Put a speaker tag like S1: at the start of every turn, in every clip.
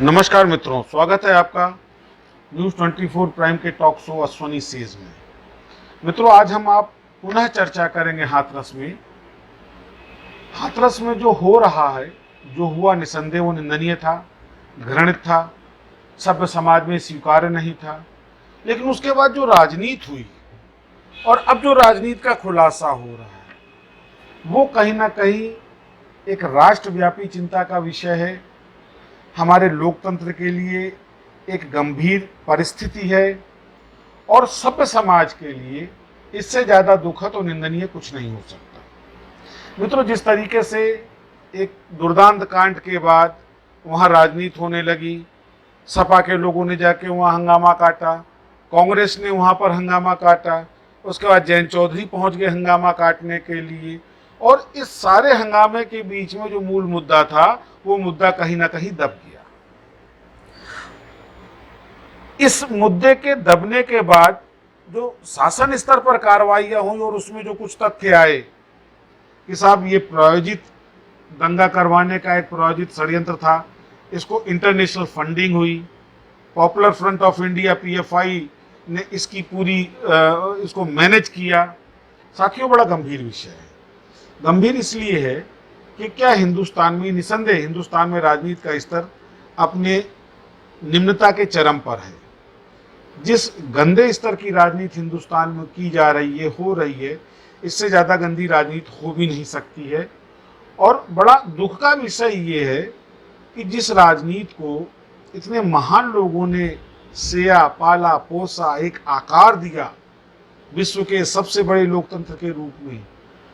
S1: नमस्कार मित्रों, स्वागत है आपका न्यूज़ 24 प्राइम के टॉक शो अश्वनी सेज में। मित्रों, आज हम आप पुनः चर्चा करेंगे हाथरस में। हाथरस में जो हो रहा है, जो हुआ, निसंदेह वो निंदनीय था, घृणित था, सभ्य समाज में स्वीकार्य नहीं था। लेकिन उसके बाद जो राजनीति हुई और अब जो राजनीति का खुलासा हो रहा है, वो कहीं ना कहीं एक राष्ट्रव्यापी चिंता का विषय है। हमारे लोकतंत्र के लिए एक गंभीर परिस्थिति है और सभ्य समाज के लिए इससे ज़्यादा दुखद और निंदनीय कुछ नहीं हो सकता। मित्रों, जिस तरीके से एक दुर्दांत कांड के बाद वहाँ राजनीति होने लगी, सपा के लोगों ने जाके वहाँ हंगामा काटा, कांग्रेस ने वहाँ पर हंगामा काटा, उसके बाद जयंत चौधरी पहुँच गए हंगामा काटने के लिए, और इस सारे हंगामे के बीच में जो मूल मुद्दा था वो मुद्दा कहीं ना कहीं दब गया। इस मुद्दे के दबने के बाद जो शासन स्तर पर कार्रवाइयां हुई और उसमें जो कुछ तथ्य आए कि साहब ये प्रायोजित दंगा करवाने का एक प्रायोजित षड्यंत्र था, इसको इंटरनेशनल फंडिंग हुई, popular front of India PFI ने इसकी पूरी इसको मैनेज किया। साथियों, बड़ा गंभीर विषय है। गंभीर इसलिए है कि क्या हिंदुस्तान में, निसंदेह हिंदुस्तान में राजनीति का स्तर अपने निम्नता के चरम पर है। जिस गंदे स्तर की राजनीति हिंदुस्तान में की जा रही है, हो रही है, इससे ज़्यादा गंदी राजनीति हो भी नहीं सकती है। और बड़ा दुख का विषय ये है कि जिस राजनीति को इतने महान लोगों ने सेया, पाला, पोसा, एक आकार दिया विश्व के सबसे बड़े लोकतंत्र के रूप में,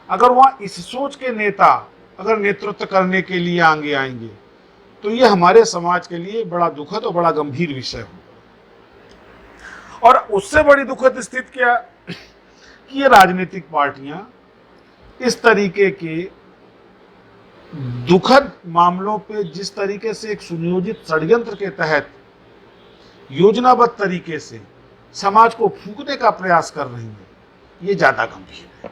S1: अगर वहाँ इस सोच के नेता अगर नेतृत्व करने के लिए आगे आएंगे तो ये हमारे समाज के लिए बड़ा दुखद और बड़ा गंभीर विषय होगा। और उससे बड़ी दुखद स्थिति क्या कि ये राजनीतिक पार्टियां इस तरीके के दुखद मामलों पे जिस तरीके से एक सुनियोजित षड्यंत्र के तहत योजनाबद्ध तरीके से समाज को फूंकने का प्रयास कर रही है, ये ज्यादा गंभीर है।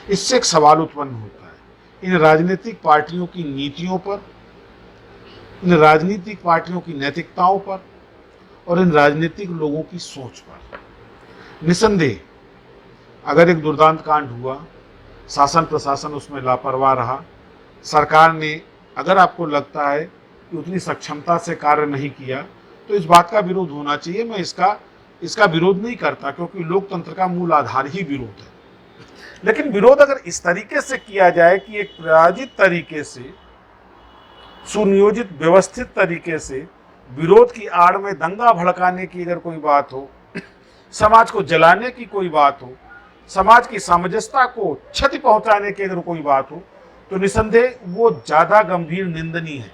S1: इससे एक सवाल उत्पन्न होता है इन राजनीतिक पार्टियों की नीतियों पर, इन राजनीतिक पार्टियों की नैतिकताओं पर और इन राजनीतिक लोगों की सोच पर। निसंदेह अगर एक दुर्दांत कांड हुआ, शासन प्रशासन उसमें लापरवाह रहा, सरकार ने, अगर आपको लगता है कि उतनी सक्षमता से कार्य नहीं किया, तो इस बात का विरोध होना चाहिए। मैं इसका विरोध नहीं करता, क्योंकि लोकतंत्र का मूल आधार ही विरोध है। लेकिन विरोध अगर इस तरीके से किया जाए कि एक प्रायोजित तरीके से, सुनियोजित, व्यवस्थित तरीके से विरोध की आड़ में दंगा भड़काने की अगर कोई बात हो, समाज को जलाने की कोई बात हो, समाज की सामंजस्यता को क्षति पहुंचाने की अगर कोई बात हो, तो निसंदेह वो ज्यादा गंभीर, निंदनीय है।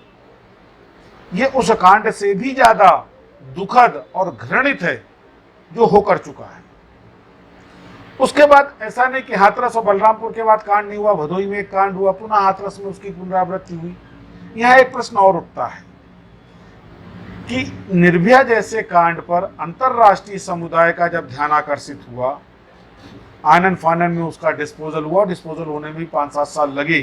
S1: ये उस कांड से भी ज्यादा दुखद और घृणित है जो होकर चुका है। उसके बाद ऐसा नहीं कि हाथरस और बलरामपुर के बाद कांड नहीं हुआ, भदोही में एक कांड हुआ, पुनः हाथरस में उसकी पुनरावृत्ति हुई। यहाँ एक प्रश्न और उठता है कि निर्भया जैसे कांड पर अंतरराष्ट्रीय समुदाय का जब ध्यान आकर्षित हुआ, आनन फानन में उसका डिस्पोजल हुआ, डिस्पोजल होने में 5-7 साल लगे,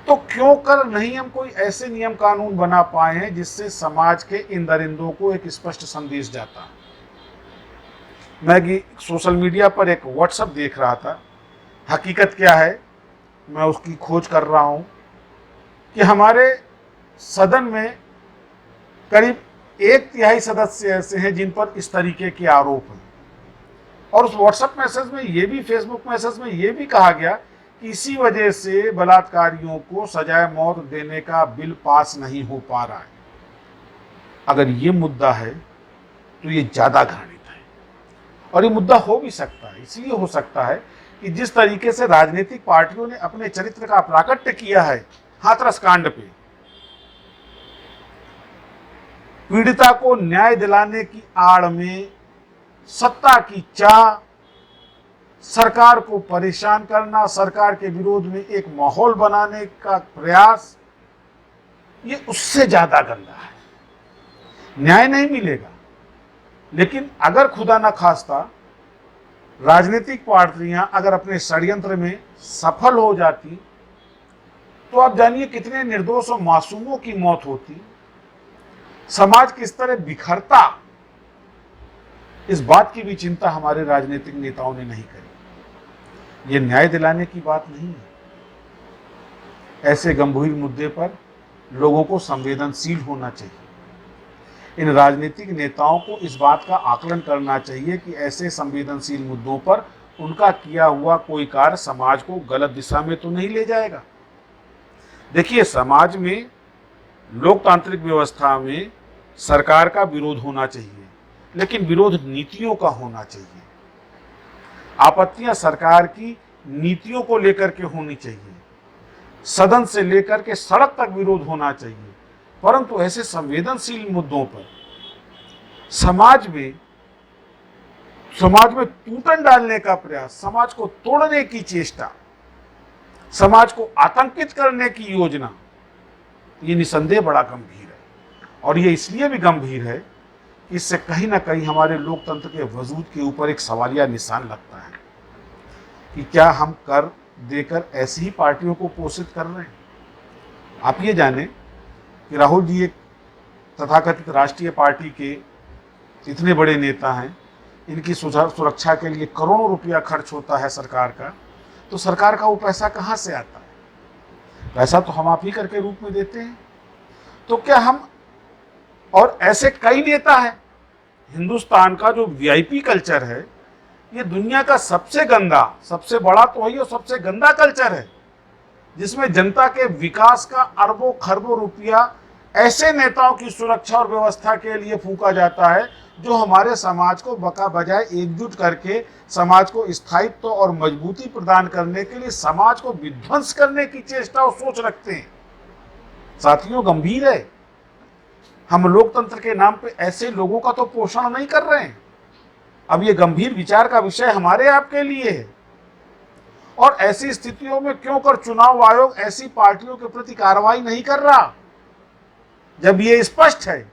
S1: तो क्यों कर नहीं हम कोई ऐसे नियम कानून बना पाए हैं जिससे समाज के इन दरिंदों को एक स्पष्ट संदेश जाता। मैं सोशल मीडिया पर एक व्हाट्सएप देख रहा था, हकीकत क्या है मैं उसकी खोज कर रहा हूं, कि हमारे सदन में करीब 1/3 सदस्य ऐसे हैं जिन पर इस तरीके के आरोप हैं। और उस व्हाट्सएप मैसेज में ये भी, फेसबुक मैसेज में ये भी कहा गया कि इसी वजह से बलात्कारियों को सजाए मौत देने का बिल पास नहीं हो पा रहा है। अगर ये मुद्दा है तो ये ज्यादा घृणित है, और ये मुद्दा हो भी सकता है, इसलिए हो सकता है कि जिस तरीके से राजनीतिक पार्टियों ने अपने चरित्र का प्राकट्य किया है हाथरस कांड पे, पीड़िता को न्याय दिलाने की आड़ में सत्ता की चाह, सरकार को परेशान करना, सरकार के विरोध में एक माहौल बनाने का प्रयास, ये उससे ज्यादा गंदा है। न्याय नहीं मिलेगा, लेकिन अगर खुदा न खास्ता राजनीतिक पार्टियां अगर अपने षड्यंत्र में सफल हो जाती, तो आप जानिए कितने निर्दोष और मासूमों की मौत होती, समाज किस तरह बिखरता, इस बात की भी चिंता हमारे राजनीतिक नेताओं ने नहीं करी। ये न्याय दिलाने की बात नहीं है। ऐसे गंभीर मुद्दे पर लोगों को संवेदनशील होना चाहिए। इन राजनीतिक नेताओं को इस बात का आकलन करना चाहिए कि ऐसे संवेदनशील मुद्दों पर उनका किया हुआ कोई कार्य समाज को गलत दिशा में तो नहीं ले जाएगा। देखिए, समाज में, लोकतांत्रिक व्यवस्था में सरकार का विरोध होना चाहिए, लेकिन विरोध नीतियों का होना चाहिए। आपत्तियां सरकार की नीतियों को लेकर के होनी चाहिए। सदन से लेकर के सड़क तक विरोध होना चाहिए। परंतु ऐसे संवेदनशील मुद्दों पर समाज में टूटन डालने का प्रयास, समाज को तोड़ने की चेष्टा, समाज को आतंकित करने की योजना, ये निसंदेह बड़ा गंभीर है। और ये इसलिए भी गंभीर है कि इससे कहीं ना कहीं हमारे लोकतंत्र के वजूद के ऊपर एक सवालिया निशान लगता है कि क्या हम कर देकर ऐसी ही पार्टियों को पोषित कर रहे हैं। आप ये जानें कि राहुल जी एक तथाकथित राष्ट्रीय पार्टी के इतने बड़े नेता हैं, इनकी सुरक्षा के लिए करोड़ों रुपया खर्च होता है सरकार का, तो सरकार का वो पैसा कहाँ से आता है? पैसा तो हम आप ही करके रूप में देते हैं। तो क्या हम, और ऐसे कई नेता हैं, हिंदुस्तान का जो वीआईपी कल्चर है, ये दुनिया का सबसे गंदा, सबसे बड़ा तो है और सबसे गंदा कल्चर है, जिसमें जनता के विकास का अरबों खरबों रुपया ऐसे नेताओं की सुरक्षा और व्यवस्था के लिए फूका जाता है जो हमारे समाज को बजाय एकजुट करके समाज को स्थायित्व और मजबूती प्रदान करने के लिए समाज को विध्वंस करने की चेष्टा और सोच रखते हैं। साथियों, गंभीर है। हम लोकतंत्र के नाम पे ऐसे लोगों का तो पोषण नहीं कर रहे हैं। अब ये गंभीर विचार का विषय हमारे आपके लिए है। और ऐसी स्थितियों में क्यों कर चुनाव आयोग ऐसी पार्टियों के प्रति कार्रवाई नहीं कर रहा, जब ये स्पष्ट है?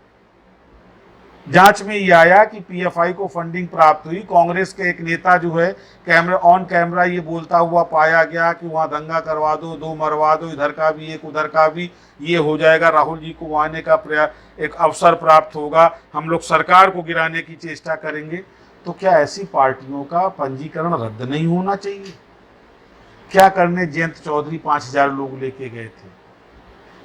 S1: जांच में ये आया कि पीएफआई को फंडिंग प्राप्त हुई। कांग्रेस के एक नेता जो है ऑन कैमरा ये बोलता हुआ पाया गया कि वहां दंगा करवा दो, दो मरवा दो, इधर का भी एक उधर का भी, ये हो जाएगा, राहुल जी को आने का एक अवसर प्राप्त होगा, हम लोग सरकार को गिराने की चेष्टा करेंगे। तो क्या ऐसी पार्टियों का पंजीकरण रद्द नहीं होना चाहिए? क्या करने जयंत चौधरी 5000 लोग लेके गए थे?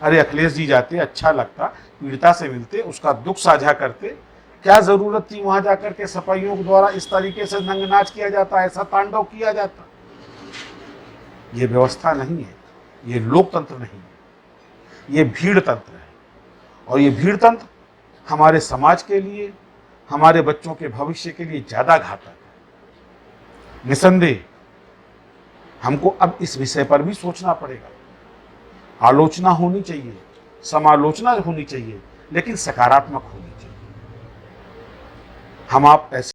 S1: अरे अखिलेश जी जाते, अच्छा लगता, पीड़िता से मिलते, उसका दुख साझा करते। क्या जरूरत थी वहां जाकर के सपाइयों के द्वारा इस तरीके से नंगनाच किया जाता, ऐसा तांडव किया जाता? ये व्यवस्था नहीं है, ये लोकतंत्र नहीं है, ये भीड़ तंत्र है। और ये भीड़ तंत्र हमारे समाज के लिए, हमारे बच्चों के भविष्य के लिए ज्यादा घातक है। निसंदेह हमको अब इस विषय पर भी सोचना पड़ेगा। आलोचना होनी चाहिए, समालोचना होनी चाहिए, लेकिन सकारात्मक होनी चाहिए। हम आप ऐसे